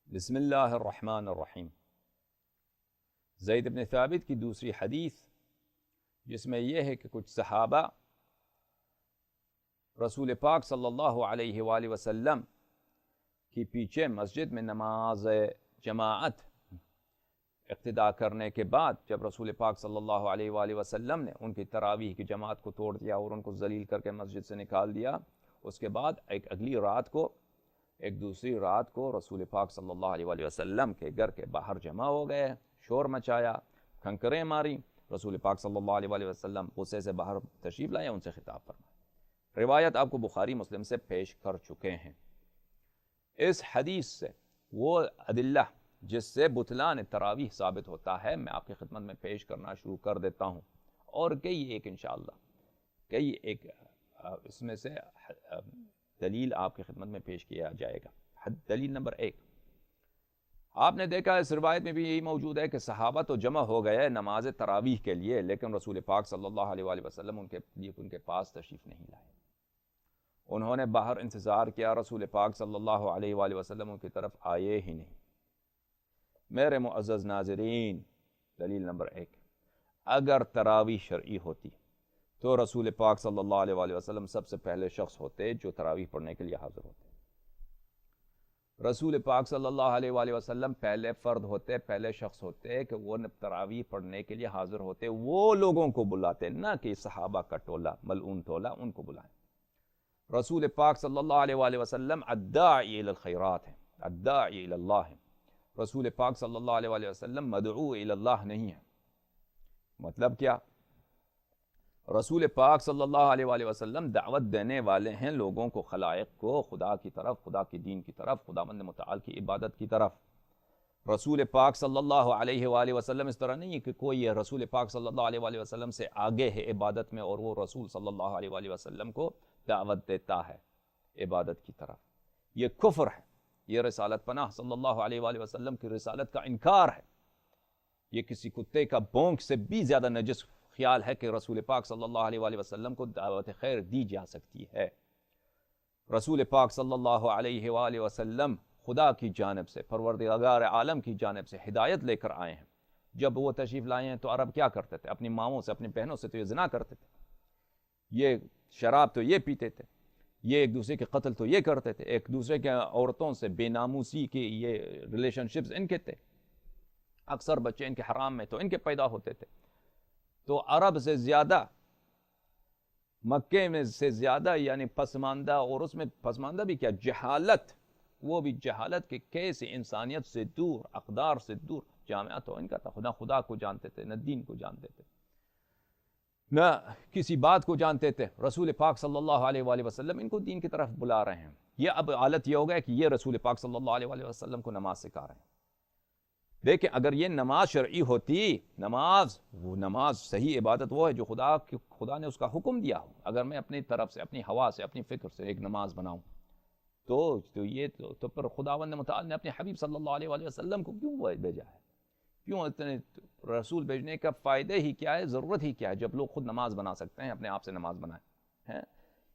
بسم اللہ الرحمن الرحیم۔ زید بن ثابت کی دوسری حدیث جس میں یہ ہے کہ کچھ صحابہ رسول پاک صلی اللہ علیہ وآلہ وسلم کی پیچھے مسجد میں نماز جماعت اقتداء کرنے کے بعد جب رسول پاک صلی اللہ علیہ وآلہ وسلم نے ان کی تراویح کی جماعت کو توڑ دیا اور ان کو ذلیل کر کے مسجد سے نکال دیا، اس کے بعد ایک دوسری رات کو رسول پاک صلی اللہ علیہ وآلہ وسلم کے گھر کے باہر جمع ہو گئے، شور مچایا، کھنکریں ماری۔ رسول پاک صلی اللہ علیہ وآلہ وسلم غصے سے باہر تشریف لائے، ان سے خطاب فرمایا۔ روایت آپ کو بخاری مسلم سے پیش کر چکے ہیں۔ اس حدیث سے وہ ادلہ جس سے بطلان تراویح ثابت ہوتا ہے میں آپ کی خدمت میں پیش کرنا شروع کر دیتا ہوں، اور کئی ایک اس میں سے دلیل آپ کی خدمت میں پیش کیا جائے گا۔ دلیل نمبر 1، آپ نے دیکھا اس روایت میں بھی یہی موجود ہے کہ صحابہ تو جمع ہو گئے نماز تراویح کے لیے، لیکن رسول پاک صلی اللہ علیہ وآلہ وسلم ان کے پاس تشریف نہیں لائے۔ انہوں نے باہر انتظار کیا، رسول پاک صلی اللہ علیہ وآلہ وسلم ان کی طرف آئے ہی نہیں۔ میرے معزز ناظرین، دلیل نمبر 1، اگر تراویح شرعی ہوتی تو رسول پاک صلی اللہ علیہ وآلہ وسلم سب سے پہلے شخص ہوتے جو تراویح پڑھنے کے لیے حاضر ہوتے۔ رسول پاک صلی اللہ علیہ وآلہ وسلم پہلے فرد ہوتے، پہلے شخص ہوتے کہ وہ تراویح پڑھنے کے لیے حاضر ہوتے، وہ لوگوں کو بلاتے، نہ کہ صحابہ کا ٹولہ، ملعون ٹولہ ان کو بلائیں۔ رسول پاک صلی اللہ علیہ وآلہ وسلم الداعی الی الخیرات ہے، الداعی الی اللہ ہے۔ رسول پاک صلی اللہ علیہ وآلہ وسلم مدعو الی اللہ نہیں ہے۔ مطلب کیا؟ رسول پاک صلی اللہ علیہ وآلہ وسلم دعوت دینے والے ہیں لوگوں کو، خلائق کو، خدا کی طرف، خدا کی دین کی طرف، خداوند متعال کی عبادت کی طرف۔ رسول پاک صلی اللہ علیہ وآلہ وسلم اس طرح نہیں ہے کہ کوئی رسول پاک صلی اللہ علیہ وآلہ وسلم سے آگے ہے عبادت میں اور وہ رسول صلی اللہ علیہ وآلہ وسلم کو دعوت دیتا ہے عبادت کی طرف۔ یہ کفر ہے، یہ رسالت پناہ صلی اللہ علیہ وآلہ وسلم کی رسالت کا انکار ہے۔ یہ کسی کتے کا بونک سے بھی زیادہ نجس خیال ہے کہ رسول پاک صلی اللہ علیہ وآلہ وسلم کو دعوت خیر دی جا سکتی ہے۔ رسول پاک صلی اللہ علیہ وآلہ وسلم خدا کی جانب سے، پروردگار عالم کی جانب سے ہدایت لے کر آئے ہیں۔ جب وہ تشریف لائے ہیں تو عرب کیا کرتے تھے؟ اپنی ماؤں سے، اپنی بہنوں سے تو یہ زنا کرتے تھے، یہ شراب تو یہ پیتے تھے، یہ ایک دوسرے کے قتل تو یہ کرتے تھے، ایک دوسرے کے عورتوں سے بے ناموسی کے یہ ریلیشن شپس ان کے تھے، اکثر بچے ان کے حرام میں تو ان کے پیدا ہوتے تھے۔ تو عرب سے زیادہ، مکے میں سے زیادہ یعنی پسماندہ، اور اس میں پسماندہ بھی کیا، جہالت، وہ بھی جہالت کہ کیسے انسانیت سے دور، اقدار سے دور جامعہ تو ان کا تھا۔ خدا کو جانتے تھے، نہ دین کو جانتے تھے، نہ کسی بات کو جانتے تھے۔ رسول پاک صلی اللہ علیہ وآلہ وسلم ان کو دین کی طرف بلا رہے ہیں۔ یہ اب حالت یہ ہو گیا کہ یہ رسول پاک صلی اللہ علیہ وآلہ وسلم کو نماز سکھا رہے ہیں۔ دیکھیں، اگر یہ نماز شرعی ہوتی، وہ نماز صحیح عبادت وہ ہے جو خدا نے اس کا حکم دیا ہو۔ اگر میں اپنی طرف سے، اپنی ہوا سے، اپنی فکر سے ایک نماز بناؤں تو پھر خداوند متعال نے اپنے حبیب صلی اللہ علیہ وآلہ وسلم کو کیوں بھیجا ہے؟ کیوں اتنے رسول بھیجنے کا فائدہ ہی کیا ہے، ضرورت ہی کیا ہے جب لوگ خود نماز بنا سکتے ہیں، اپنے آپ سے نماز بنائیں؟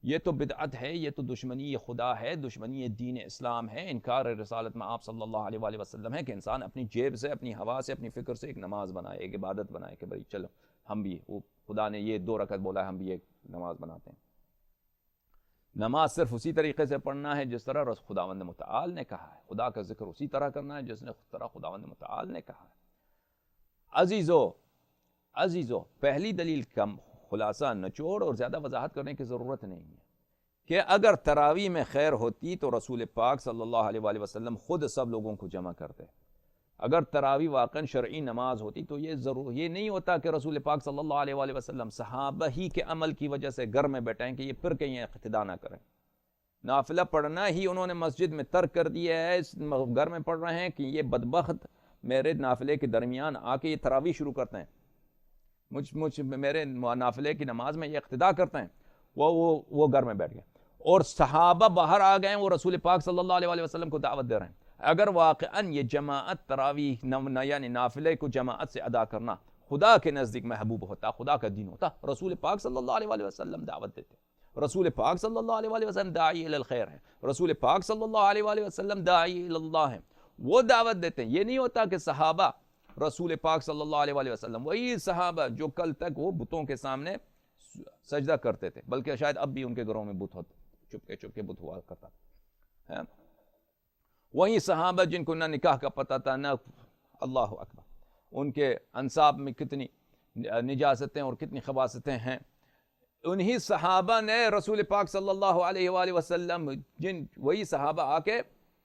یہ تو بدعت ہے، یہ تو دشمنی خدا ہے، دشمنی دین اسلام ہے، انکار رسالت میں آپ صلی اللہ علیہ وآلہ وسلم ہے کہ انسان اپنی جیب سے، اپنی ہوا سے، اپنی فکر سے ایک نماز بنائے، ایک عبادت بنائے کہ بھائی چلو ہم بھی، خدا نے یہ 2 رکعت بولا ہے، ہم بھی ایک نماز بناتے ہیں۔ نماز صرف اسی طریقے سے پڑھنا ہے جس طرح خداوند متعال نے کہا ہے، خدا کا ذکر اسی طرح کرنا ہے جس طرح خداوند متعال نے کہا ہے۔ عزیزو، پہلی دلیل کا خلاصہ، نچوڑ اور زیادہ وضاحت کرنے کی ضرورت نہیں ہے کہ اگر تراویح میں خیر ہوتی تو رسول پاک صلی اللہ علیہ وآلہ وسلم خود سب لوگوں کو جمع کرتے۔ اگر تراویح واقعاً شرعی نماز ہوتی تو یہ نہیں ہوتا کہ رسول پاک صلی اللہ علیہ وآلہ وسلم صحابہ ہی کے عمل کی وجہ سے گھر میں بیٹھیں کہ یہ پھر کہیں اقتداء نہ کریں۔ نافلہ پڑھنا ہی انہوں نے مسجد میں ترک کر دیا ہے، گھر میں پڑھ رہے ہیں کہ یہ بدبخت میرے نافلے کے درمیان آ کے یہ تراویح شروع کرتے ہیں، میرے نافلے کی نماز میں یہ اقتداء کرتے ہیں، وہ گھر میں بیٹھ گئے، اور صحابہ باہر آ گئے، وہ رسول پاک صلی اللہ علیہ وآلہ وسلم کو دعوت دے رہے ہیں۔ اگر واقعاً یہ جماعت تراویح یعنی نافلے کو جماعت سے ادا کرنا خدا کے نزدیک محبوب ہوتا، خدا کا دین ہوتا، رسول پاک صلی اللہ علیہ وآلہ وسلم دعوت دیتے۔ رسول پاک صلی اللہ علیہ وآلہ وسلم داعی الی الخیر ہے، رسول پاک صلی اللہ علیہ وآلہ وسلم داعی الی اللہ ہے، وہ دعوت دیتے ہیں. یہ نہیں ہوتا کہ صحابہ رسول پاک صلی اللہ علیہ وآلہ وسلم وہی صحابہ جو کل تک وہ بتوں کے سامنے سجدہ کرتے تھے, بلکہ شاید اب بھی ان کے گھروں میں بت ہوتے, چپ کے بت ہوا کرتا ہے. وہی صحابہ جن کو نہ نکاح کا پتہ تھا نہ, اللہ اکبر, ان کے انساب میں کتنی نجاستیں اور کتنی خباثتیں ہیں, انہی صحابہ نے رسول پاک صلی اللہ علیہ وآلہ وسلم, وہی صحابہ آ کے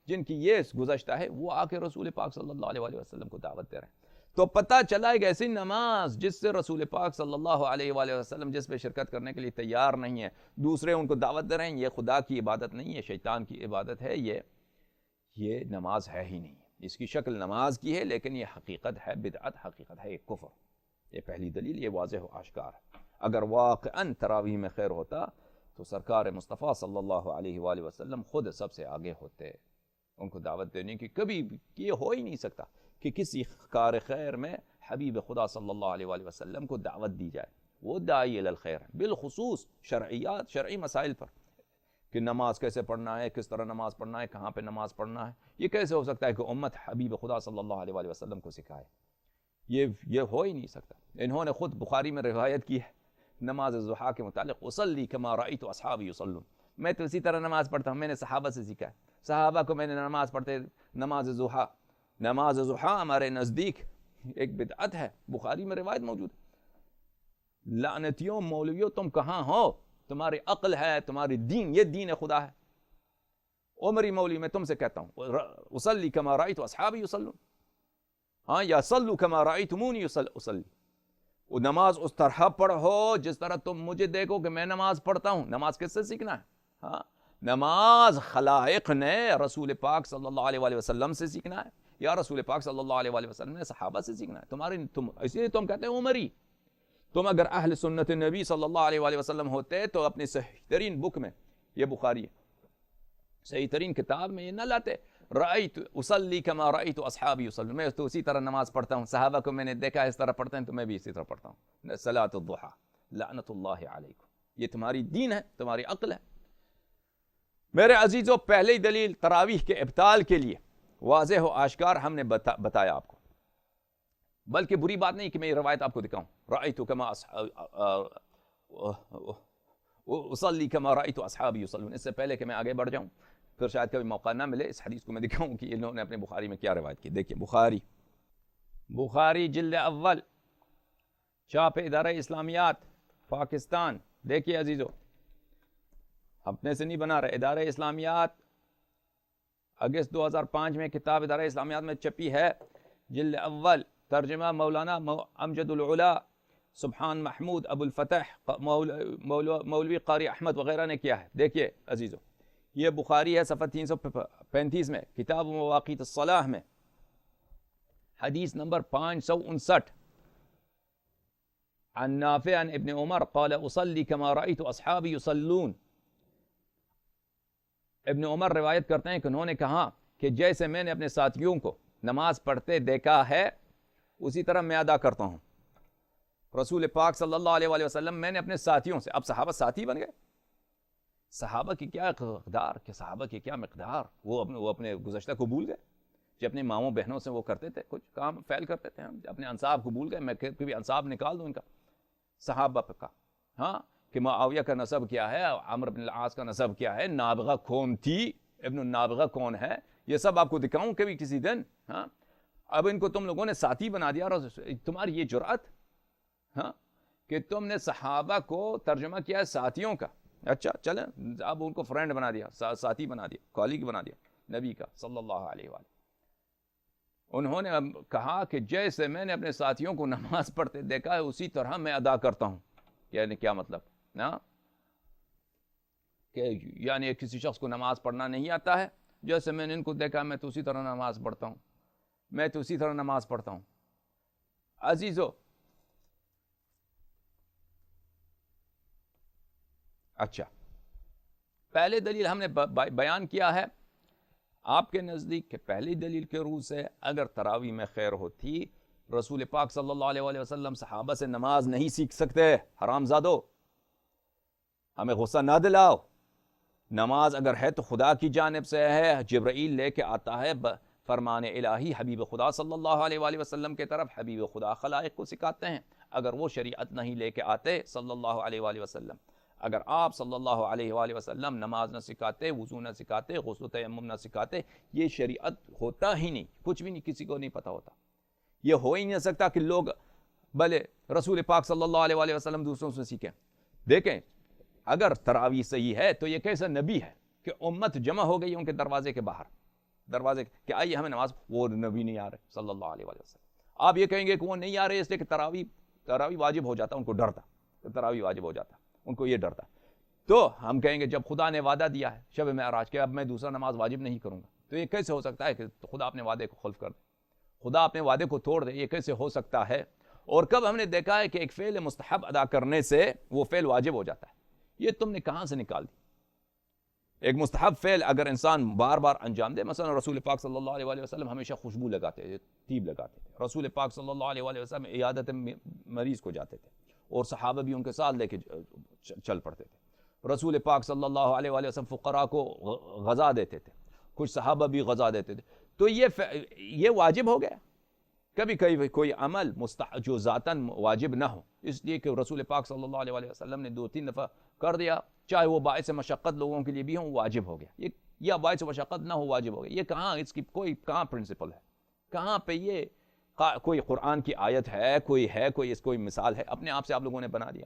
جن کی یہ گزشتہ ہے, وہ آ کے رسول پاک صلی اللہ علیہ وآلہ وسلم کو دعوت دے رہے ہیں. تو پتہ چلا ایک ایسی نماز جس سے رسول پاک صلی اللہ علیہ وآلہ وسلم جس پہ شرکت کرنے کے لیے تیار نہیں ہے, دوسرے ان کو دعوت دے رہے ہیں, یہ خدا کی عبادت نہیں ہے, شیطان کی عبادت ہے, یہ نماز ہے ہی نہیں. اس کی شکل نماز کی ہے لیکن یہ حقیقت ہے بدعت, حقیقت ہے یہ کفر. یہ پہلی دلیل, یہ واضح و آشکار ہے. اگر واقعاً تراویح میں خیر ہوتا تو سرکار مصطفیٰ صلی اللہ علیہ وآلہ وسلم خود سب سے آگے ہوتے. ان کو دعوت دینے کی کبھی یہ ہو ہی نہیں سکتا کہ کسی کار خیر میں حبیب خدا صلی اللہ علیہ وآلہ وسلم کو دعوت دی جائے. وہ داعی الی الخیر ہیں, بالخصوص شرعیات, شرعی مسائل پر, کہ نماز کیسے پڑھنا ہے, کس طرح نماز پڑھنا ہے, کہاں پہ نماز پڑھنا ہے. یہ کیسے ہو سکتا ہے کہ امت حبیب خدا صلی اللہ علیہ وآلہ وسلم کو سکھائے؟ یہ ہو ہی نہیں سکتا. انہوں نے خود بخاری میں روایت کی ہے نماز ضحیٰ کے متعلق, اصلی کما رأیت اصحابی یصلون, میں تو اسی طرح نماز پڑھتا ہوں, میں نے صحابہ سے سیکھا ہے. صحابہ کو میں نے نماز پڑھتے نماز ضحیٰ. نماز ضحیٰ ہمارے نزدیک ایک بدعت ہے, بخاری میں روایت موجود ہے. لعنتیوں مولویوں تم کہاں ہو, تمہاری عقل ہے, تمہاری دین, یہ دین خدا ہے. عمری مولوی میں تم سے کہتا ہوں اصلی کما رأیت اصحابی یصلون, ہاں, یا صلو کما رأیتمونی اصلی. وہ نماز اس طرح پڑھو جس طرح تم مجھے دیکھو کہ میں نماز پڑھتا ہوں. نماز کس سے سیکھنا ہے؟ ہاں, نماز خلائق نے رسول پاک صلی اللہ علیہ وآلہ وسلم سے سیکھنا ہے, یا رسول پاک صلی اللہ علیہ وآلہ وسلم نے صحابہ سے سیکھنا ہے. اس لیے تم کہتے ہیں عمری. تم اگر اہل سنت نبی صلی اللہ علیہ وآلہ وسلم ہوتے تو اپنی صحیح ترین بک میں, یہ بخاری ہے, صحیح ترین کتاب میں یہ نہ لاتے رأیت اصلی کما رأیت اصحابی یصلون, میں تو اسی طرح نماز پڑھتا ہوں, صحابہ کو میں نے دیکھا اس طرح پڑھتے ہیں تو میں بھی اسی طرح پڑھتا ہوں. صلاۃ الضحیٰ لعنت اللہ علیکم, یہ تمہاری دین ہے, تمہاری عقل ہے. میرے عزیزو, پہلی دلیل تراویح کے ابطال کے لیے واضح و آشکار ہم نے بتایا آپ کو, بلکہ بری بات نہیں کہ میں یہ روایت آپ کو دکھاؤں, رأیت کما اصلی کما رأیت اصحابی یصلون. اس سے پہلے کہ میں آگے بڑھ جاؤں, پھر شاید کبھی موقع نہ ملے, اس حدیث کو میں دکھاؤں کہ انہوں نے اپنے بخاری میں کیا روایت کی. دیکھیں بخاری جلد اول, چاپ ادارہ اسلامیات پاکستان. دیکھیے عزیزو, اپنے سے نہیں بنا رہے, ادارہ اسلامیات اگست 2005 میں کتاب ادارہ اسلامیات میں چھپی ہے, جلد اول, ترجمہ مولانا امجد العلا سبحان محمود ابو الفتح مولوی قاری احمد وغیرہ نے کیا ہے. دیکھیے عزیزو, یہ بخاری ہے صفحہ 335 میں, کتاب مواقیت الصلاح میں, حدیث نمبر 559, عن نافع عن ابن عمر قال اصلی کما رأیت اصحابی یصلون. ابن عمر روایت کرتے ہیں کہ انہوں نے کہا کہ جیسے میں نے اپنے ساتھیوں کو نماز پڑھتے دیکھا ہے اسی طرح میں ادا کرتا ہوں. رسول پاک صلی اللہ علیہ وآلہ وسلم, میں نے اپنے ساتھیوں سے, اب صحابہ ساتھی بن گئے. صحابہ کی کیا اقدار, کہ صحابہ کی کیا مقدار, وہ اپنے گزشتہ کو بھول گئے. جو اپنے ماموں بہنوں سے وہ کرتے تھے, کچھ کام فعل کرتے تھے, ہم اپنے انصاب کو بھول گئے. میں کبھی انصاب نکال دوں ان کا, صحابہ پہ کا, ہاں, کہ معاویہ کا نسب کیا ہے, عمرو بن العاص کا نسب کیا ہے, نابغہ کون تھی, ابن النابغہ کون ہے, یہ سب آپ کو دکھاؤں کبھی کسی دن. ہاں, اب ان کو تم لوگوں نے ساتھی بنا دیا, اور تمہاری یہ جرأت, ہاں, کہ تم نے صحابہ کو ترجمہ کیا ہے ساتھیوں کا. اچھا چلیں, اب ان کو فرینڈ بنا دیا, ساتھی بنا دیا, کالیگ بنا دیا نبی کا صلی اللہ علیہ وآلہ. انہوں نے کہا کہ جیسے میں نے اپنے ساتھیوں کو نماز پڑھتے دیکھا ہے اسی طرح میں ادا کرتا ہوں. یعنی کیا مطلب نا, کہ یعنی کسی شخص کو نماز پڑھنا نہیں آتا ہے, جیسے میں نے ان کو دیکھا میں تو اسی طرح نماز پڑھتا ہوں, میں تو اسی طرح نماز پڑھتا ہوں. عزیزو, اچھا, پہلے دلیل ہم نے بیان کیا ہے آپ کے نزدیک کہ پہلی دلیل کے روح سے اگر تراویح میں خیر ہوتی, رسول پاک صلی اللہ علیہ وآلہ وسلم صحابہ سے نماز نہیں سیکھ سکتے. حرام زادو, ہمیں غصہ نہ دلاؤ. نماز اگر ہے تو خدا کی جانب سے ہے, جبرائیل لے کے آتا ہے فرمان الہی حبیب خدا صلی اللہ علیہ وآلہ وسلم کے طرف حبیب خدا خلائق کو سکھاتے ہیں. اگر وہ شریعت نہیں لے کے آتے صلی اللہ علیہ وآلہ وسلم، اگر آپ صلی اللہ علیہ وآلہ وسلم نماز نہ سکھاتے، وضو نہ سکھاتے، غسل و تیمم نہ سکھاتے، یہ شریعت ہوتا ہی نہیں، کچھ بھی نہیں، کسی کو نہیں پتہ ہوتا. یہ ہو ہی نہیں سکتا کہ لوگ بھلے رسول پاک صلی اللہ علیہ وآلہ وسلم دوسروں سے سیکھیں. دیکھیں اگر تراویح صحیح ہے تو یہ کیسا نبی ہے کہ امت جمع ہو گئی ان کے دروازے کے باہر، دروازے کہ آئیے ہمیں نماز، وہ نبی نہیں آ رہے صلی اللہ علیہ وآلہ وسلم. آپ یہ کہیں گے کہ وہ نہیں آ رہے اس لیے کہ تراویح واجب ہو جاتا، ان کو ڈر تھا، تراویح واجب ہو جاتا، ان کو یہ ڈر تھا. تو ہم کہیں گے جب خدا نے وعدہ دیا ہے شب معراج کہ اب میں دوسرا نماز واجب نہیں کروں گا، تو یہ کیسے ہو سکتا ہے کہ خدا اپنے وعدے کو خلف کر دے، خدا اپنے وعدے کو توڑ دے؟ یہ کیسے ہو سکتا ہے؟ اور کب ہم نے دیکھا ہے کہ ایک فعل مستحب ادا کرنے سے وہ فعل واجب ہو جاتا ہے؟ یہ تم نے کہاں سے نکال دی؟ ایک مستحب فعل اگر انسان بار بار انجام دے، مثلا رسول پاک صلی اللہ علیہ وآلہ وسلم ہمیشہ خوشبو لگاتے تھے، طیب لگاتے تھے. رسول پاک صلی اللہ علیہ وآلہ وسلم عیادت مریض کو جاتے تھے اور صحابہ بھی ان کے ساتھ لے کے چل پڑتے تھے. رسول پاک صلی اللہ علیہ وآلہ وسلم فقراء کو غذا دیتے تھے، کچھ صحابہ بھی غذا دیتے تھے. تو یہ واجب ہو گیا؟ کبھی کوئی عمل جو ذاتاً واجب نہ ہو، اس لیے کہ رسول پاک صلی اللہ علیہ وآلہ وسلم نے 2-3 دفعہ کر دیا، چاہے وہ باعث مشقت لوگوں کے لیے بھی ہوں، واجب ہو گیا. یا باعث مشقت نہ ہو واجب ہو گیا. یہ کہاں، اس کی کہاں پرنسپل ہے؟ کہاں پہ یہ کوئی قرآن کی آیت ہے، کوئی مثال ہے؟ اپنے آپ سے آپ لوگوں نے بنا دیا.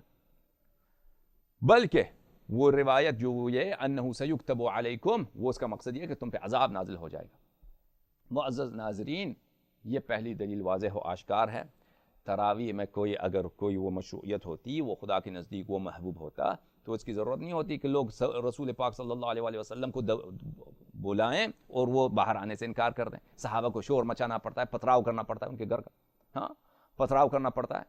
بلکہ وہ روایت جو یہ انہ سیکتب علیکم، وہ اس کا مقصد یہ ہے کہ تم پہ عذاب نازل ہو جائے گا. معزز ناظرین، یہ پہلی دلیل واضح و آشکار ہے. تراویح میں اگر کوئی وہ مشروعیت ہوتی، وہ خدا کے نزدیک وہ محبوب ہوتا، تو اس کی ضرورت نہیں ہوتی کہ لوگ رسول پاک صلی اللہ علیہ وآلہ وسلم کو بلائیں اور وہ باہر آنے سے انکار کر دیں. صحابہ کو شور مچانا پڑتا ہے، پتھراؤ کرنا پڑتا ہے ان کے گھر کا، ہاں پتھراؤ کرنا پڑتا ہے،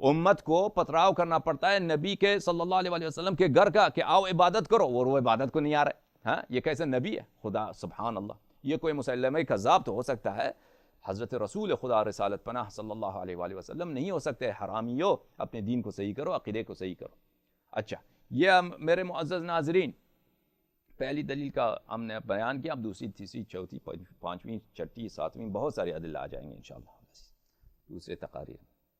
امت کو پتھراؤ کرنا پڑتا ہے نبی کے صلی اللہ علیہ وآلہ وسلم کے گھر کا کہ آؤ عبادت کرو، اور وہ عبادت کو نہیں آ رہے. ہاں یہ کیسے نبی ہے؟ خدا سبحان اللہ. یہ کوئی مسلمہ کذاب تو ہو سکتا ہے، حضرت رسول خدا رسالت پناہ صلی اللہ علیہ وآلہ وسلم نہیں ہو سکتے. حرامیو، اپنے دین کو صحیح کرو، عقیدے کو صحیح کرو. اچھا، یہ میرے معزز ناظرین پہلی دلیل کا ہم نے بیان کیا. اب دوسری، تیسری، چوتھی، پانچویں، چھٹی، ساتویں، بہت سارے ادلہ آ جائیں گے انشاءاللہ دوسرے تقاریر.